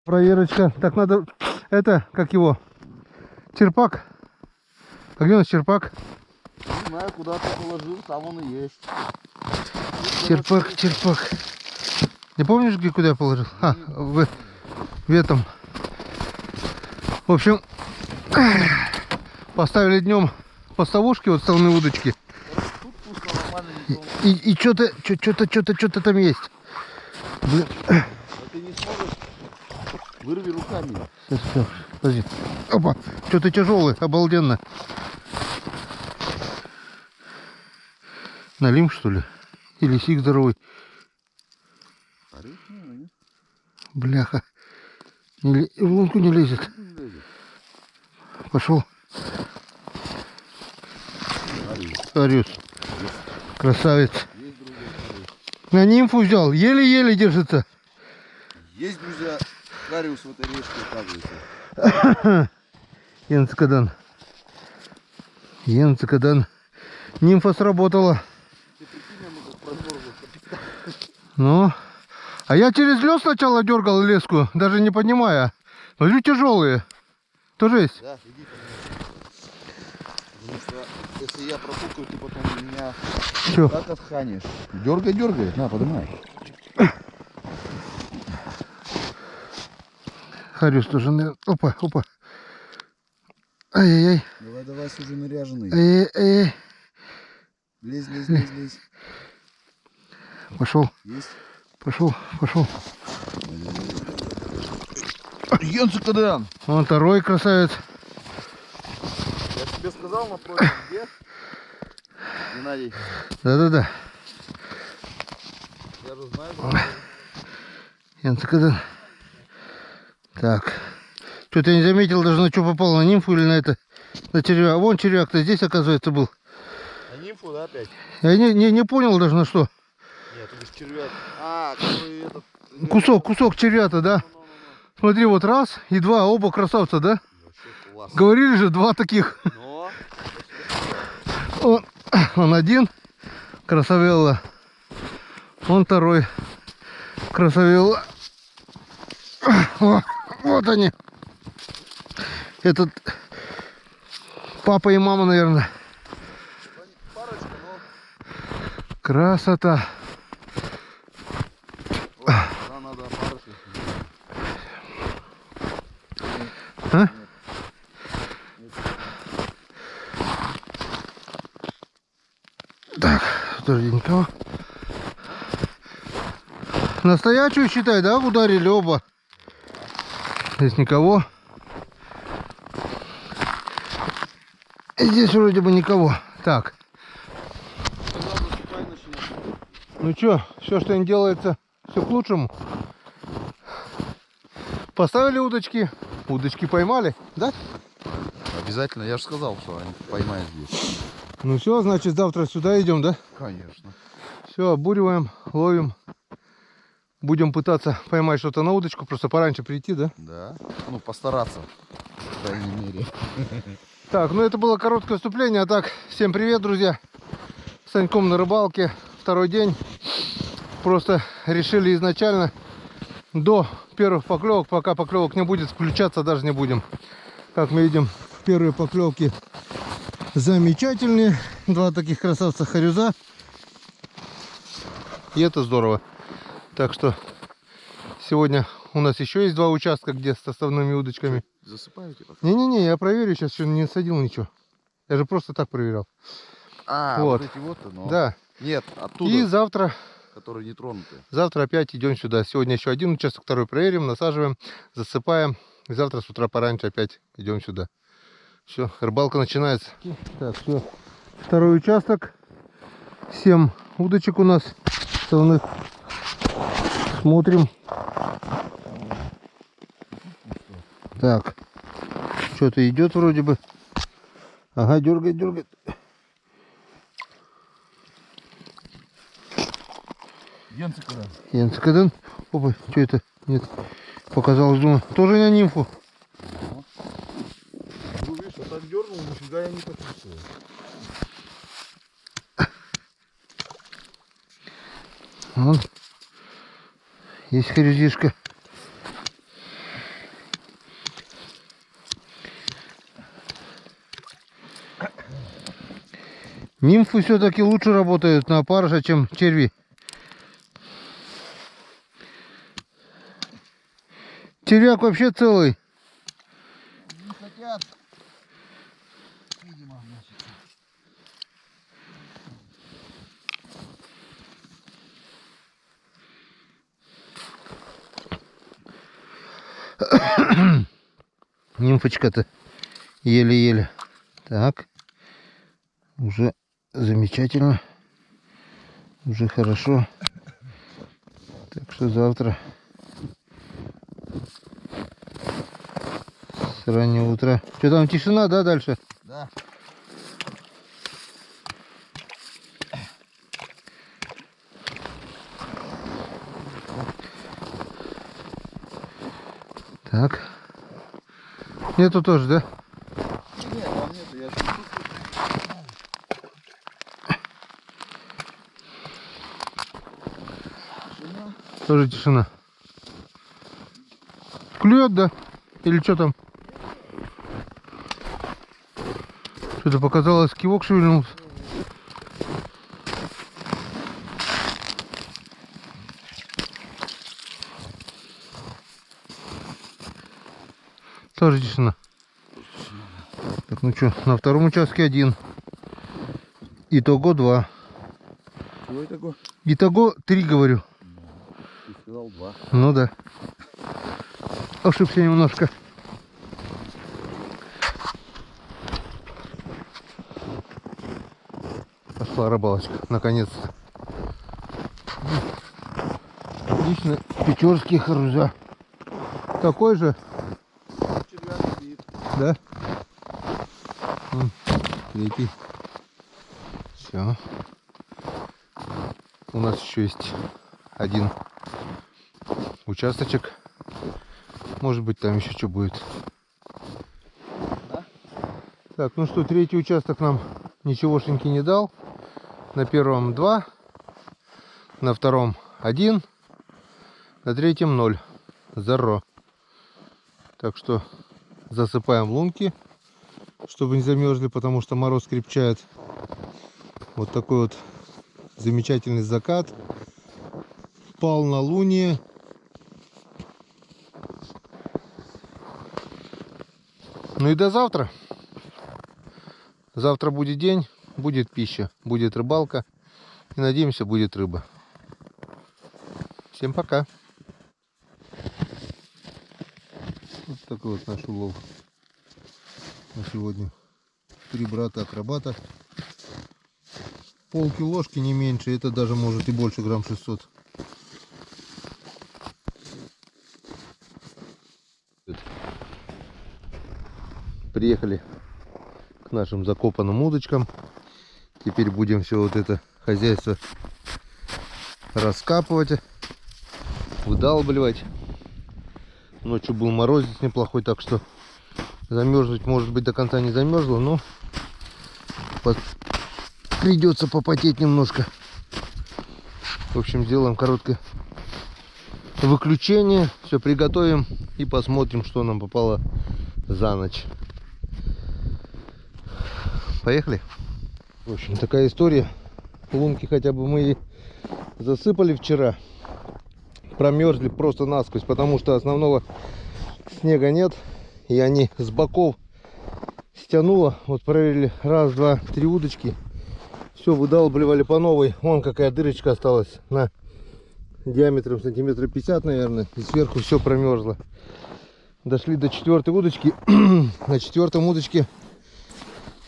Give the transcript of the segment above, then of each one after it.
Проверочка. Так надо, это, как его, черпак. А где у нас черпак? Не знаю, куда ты положил, там он и есть. Черпак, черпак. Не помнишь, где куда я положил? А, в этом. В общем, поставили днем поставушки, вот столные удочки. Тут вкусно, нормально, никого. И что-то там есть. Блин. А ты не сможешь? Вырви руками. Сейчас, подожди. Опа, что-то тяжелый, обалденно. Налим, что ли? Или сик здоровый? Бляха. В лунку не лезет. Пошел. Ариус. Красавец. На нимфу взял. Еле-еле держится. Есть, друзья, хариус в этой речке, оказывается. Янцкадан. Янцкадан. Нимфа сработала. Ну, а я через лед сначала дергал леску, даже не понимая. Смотрю, тяжелые. Тоже есть? Да, иди потому что если я пропукаю, ты потом меня Чё? так отханишь. Дергай, дергай. На, поднимай. Хариус тоже, наверное. Опа, опа. Ай-яй-яй. Давай, давай, уже наряженный. Ай-яй-яй. Лезь, лезь, лезь, лезь. Пошел. Есть? Пошел, пошел. Янцкадан! Вон второй красавец. Я тебе сказал напротив, где? Геннадий. Да-да-да. Я же знаю. Янцкадан. Так. Что-то я не заметил, даже на что попал, на нимфу или на это. На червяк. Вон червяк-то здесь, оказывается, был. А нимфу, да, опять? Я не понял даже на что. Нет, это червяк. А, который этот... Кусок червята, да? Смотри, вот раз и два, оба красавца, да? Вообще класс. Говорили же, два таких. Но... Он один, красавелла. Он второй, красавелла. Вот они. Этот папа и мама, наверное. Парочка, но... Красота. Да, надо парочку. А? Так, подожди, никого. Настоящую считай, да, ударили оба? Здесь никого. Здесь вроде бы никого. Так. Ну что, все, что им делается, все к лучшему. Поставили удочки, удочки поймали, да? Обязательно, я же сказал, что они поймают здесь. Ну все, значит, завтра сюда идем, да? Конечно. Все, обуриваем, ловим. Будем пытаться поймать что-то на удочку, просто пораньше прийти, да? Да. Ну, постараться, по крайней мере. Так, ну это было короткое вступление, а так, всем привет, друзья. С Саньком на рыбалке, второй день. Просто решили изначально до первых поклевок, пока поклевок не будет, включаться даже не будем. Как мы видим, первые поклевки замечательные. Два таких красавца харюза. И это здорово. Так что сегодня у нас еще есть два участка, где с основными удочками. Засыпаете пока? Не-не-не, я проверю, сейчас еще не садил ничего. Я же просто так проверял. А, вот эти вот, но... Да. Нет, оттуда, И завтра, которые не тронутые. завтра опять идем сюда. Сегодня еще один участок, второй проверим, насаживаем, засыпаем. И завтра с утра пораньше опять идем сюда. Все, рыбалка начинается. Так, все. Второй участок. 7 удочек у нас основных. Смотрим. Так. Что-то идет вроде бы. Ага, дергает, дергает. Янцкадан. Янцкадан. Опа, что это? Нет. Показалось, думаю. Тоже на нимфу. Ну, видишь, я так дернул, нифига я не почувствовал. Вон. Есть харюзишка. Нимфы все-таки лучше работают на опарыша, чем черви. Червяк вообще целый. Не хотят. Видимо, значит. Нимфочка-то еле-еле. Так. Уже замечательно. Уже хорошо. Так что завтра с раннего утра. Что там, тишина, да, дальше? Да. Так. Нету тоже, да? Нет, там нету, я же Тоже тишина. Клюет, да? Или что там? Что-то показалось, кивок шевельнулся. Тоже тишина. Так, ну что, на втором участке 1. Итого 2. Чего такое? Итого 3, говорю. Ты сказал 2. Ну да. Ошибся немножко. Пошла рыбалочка, наконец-то. Отлично, печорские харузя. Такой же? Червяк сидит. Да? Третий. Все. У нас еще есть один участочек. Может быть, там еще что будет. Да? Так, ну что, третий участок нам ничегошеньки не дал. На первом 2, на втором 1, на третьем 0. Зеро. Так что засыпаем лунки, чтобы не замерзли, потому что мороз крепчает. Вот такой вот замечательный закат. Полнолуние. Ну и до завтра. Завтра будет день, будет пища, будет рыбалка. И надеемся, будет рыба. Всем пока. Вот такой вот наш улов на сегодня. 3 брата-акробата. Полкилошки, не меньше. Это даже может и больше, грамм 600. Приехали к нашим закопанным удочкам. Теперь будем все вот это хозяйство раскапывать, выдалбливать. Ночью был морозец неплохой, так что замерзнуть, может быть, до конца не замерзло, но придется попотеть немножко. В общем, сделаем короткое выключение, все приготовим и посмотрим, что нам попало за ночь. Поехали. В общем, такая история. Лунки хотя бы мы и засыпали вчера. Промерзли просто насквозь, потому что основного снега нет. И они с боков стянуло. Вот проверили 1, 2, 3 удочки. Все выдалбливали по новой. Вон какая дырочка осталась на диаметром сантиметра 50, наверное. И сверху все промерзло. Дошли до 4-й удочки. На 4-м удочке.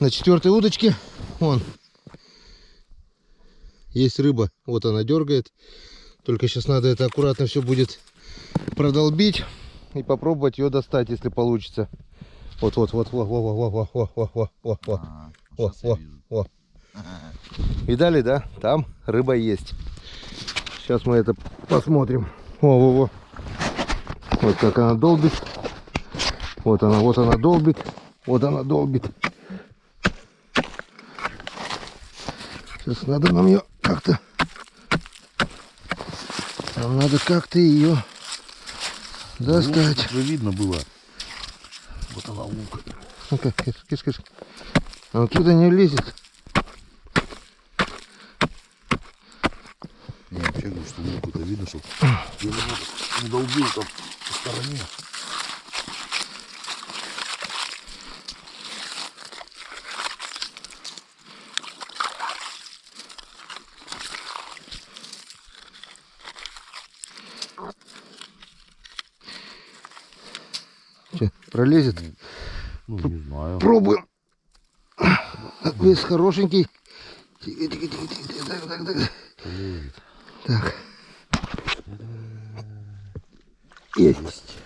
На 4-й удочке. Вон. Есть рыба. Вот она дергает. Только сейчас надо это аккуратно все будет продолбить. И попробовать ее достать, если получится. Вот. Во. Видали, да? Там рыба есть. Сейчас мы это посмотрим. Во. Вот как она долбит. Вот она долбит. Вот она долбит. Сейчас надо нам ее как-то... Нам надо как-то ее достать. Уже видно было. Вот она лука. Ну-ка, киш. Она туда не лезет. лук, это видно, что я не долбил там по стороне. Че, пролезет? Ну, не знаю. Пробуем. Вес хорошенький. Тихо, тихо, тихо, тихо. Так, так, так. Пролезет. Так. Есть.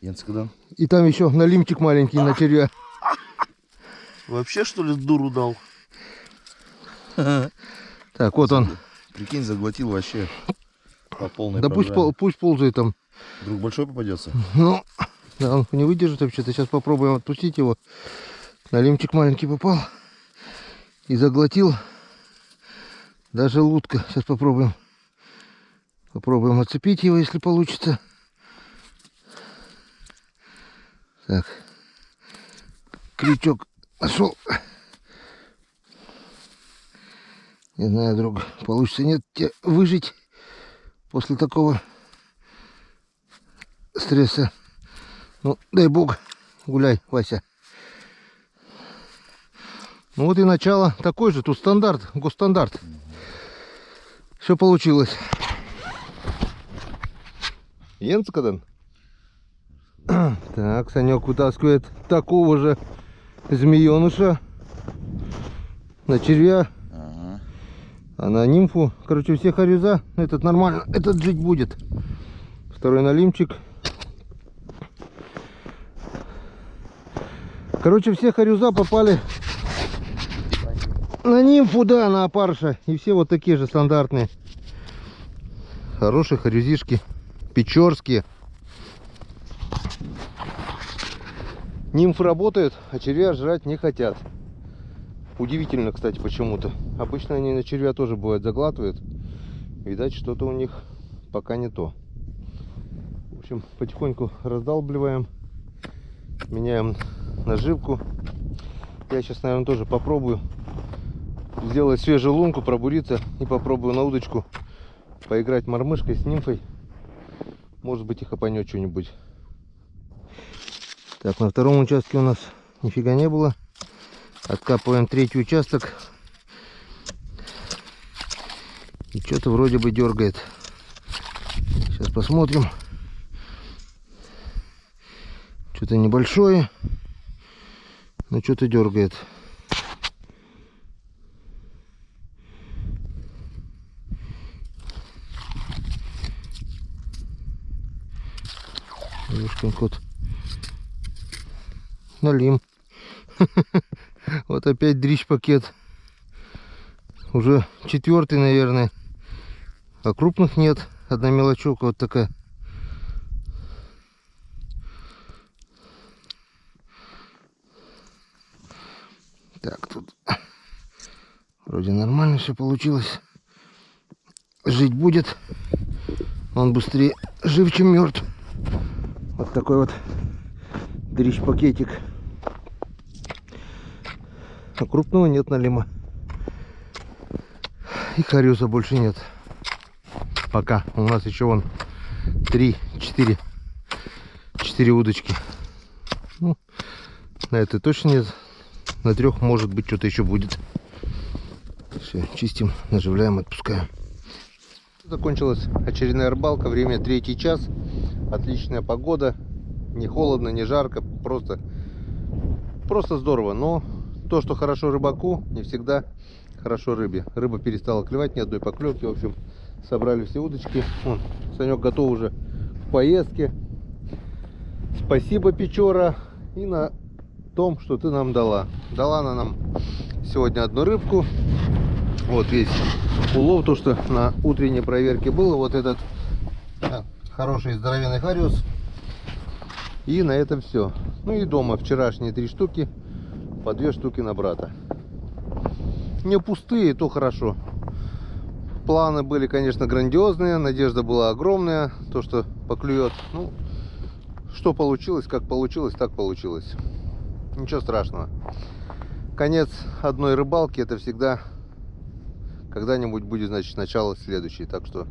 Янцкадан. И там еще налимчик маленький на червя. Вообще, что ли, дуру дал? Так, вот он. Прикинь, заглотил вообще по полной Да пусть, программе. пусть ползает там. Вдруг большой попадется? Ну, да, он не выдержит вообще-то. Сейчас попробуем отпустить его. Налимчик маленький попал. И заглотил. Даже лутка. Сейчас попробуем. Попробуем отцепить его, если получится. Так. Крючок нашел. Не знаю, друг, получится нет тебе выжить после такого стресса. Ну, дай бог, гуляй, Вася. Ну вот и начало. Такой же, тут стандарт, госстандарт. Все получилось. Янцкадан. Так, Санек вытаскивает такого же змееныша на червя. Ага. А на нимфу, короче, все харюза. Этот нормально, этот жить будет. Второй налимчик. Короче, все харюза попали на нимфу, да, на опарыша. И все вот такие же стандартные. Хорошие харюзишки. Печорские. Нимфы работают, а червя жрать не хотят. Удивительно, кстати, почему-то. Обычно они на червя тоже бывает заглатывают. Видать, что-то у них пока не то. В общем, потихоньку раздалбливаем. Меняем наживку. Я сейчас, наверное, тоже попробую сделать свежую лунку, пробуриться. И попробую на удочку поиграть мормышкой с нимфой. Может быть, и хапанет что-нибудь. Так, на втором участке у нас нифига не было. Откапываем третий участок. И что-то вроде бы дергает. Сейчас посмотрим. Что-то небольшое, но что-то дергает. Видишь, кот. Налим. Вот опять дрищ-пакет. Уже четвертый, наверное. А крупных нет. Одна мелочевка вот такая. Так, тут вроде нормально все получилось. Жить будет. Он быстрее жив, чем мертв. Вот такой вот дрищ-пакетик. А крупного нет налима. И харюса больше нет. Пока. У нас еще вон 3-4 удочки. Ну, на этой точно нет. На 3 может быть что-то еще будет. Все, чистим, наживляем, отпускаем. Закончилась очередная рыбалка. Время 3 час. Отличная погода. Не холодно, не жарко. Просто здорово. Но то, что хорошо рыбаку, не всегда хорошо рыбе. Рыба перестала клевать, ни одной поклевки. В общем, собрали все удочки. Вон, Санек готов уже к поездке. Спасибо, Печора. И на том, что ты нам дала. Дала она нам сегодня одну рыбку. Вот весь улов, то, что на утренней проверке было. Вот этот хороший здоровенный хариус. И на этом все. Ну и дома вчерашние 3 штуки. По 2 штуки на брата. Не пустые, то хорошо. Планы были, конечно, грандиозные. Надежда была огромная. То, что поклюет. Ну, что получилось, как получилось, так получилось. Ничего страшного. Конец одной рыбалки — это всегда когда-нибудь будет, значит, начало следующей. Так что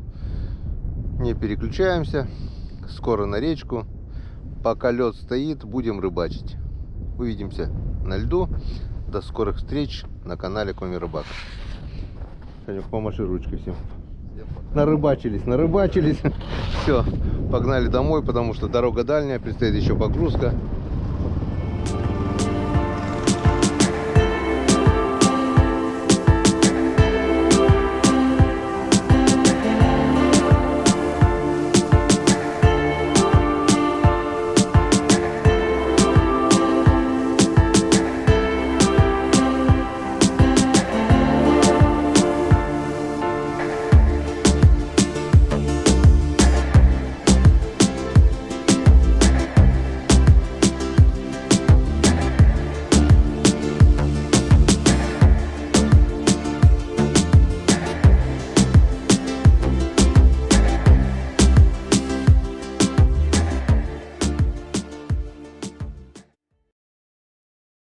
не переключаемся. Скоро на речку. Пока лед стоит, будем рыбачить. Увидимся на льду. До скорых встреч на канале Коми Рыбак. Санек, помаши ручкой всем. Нарыбачились. Все, погнали домой, потому что дорога дальняя, предстоит еще погрузка.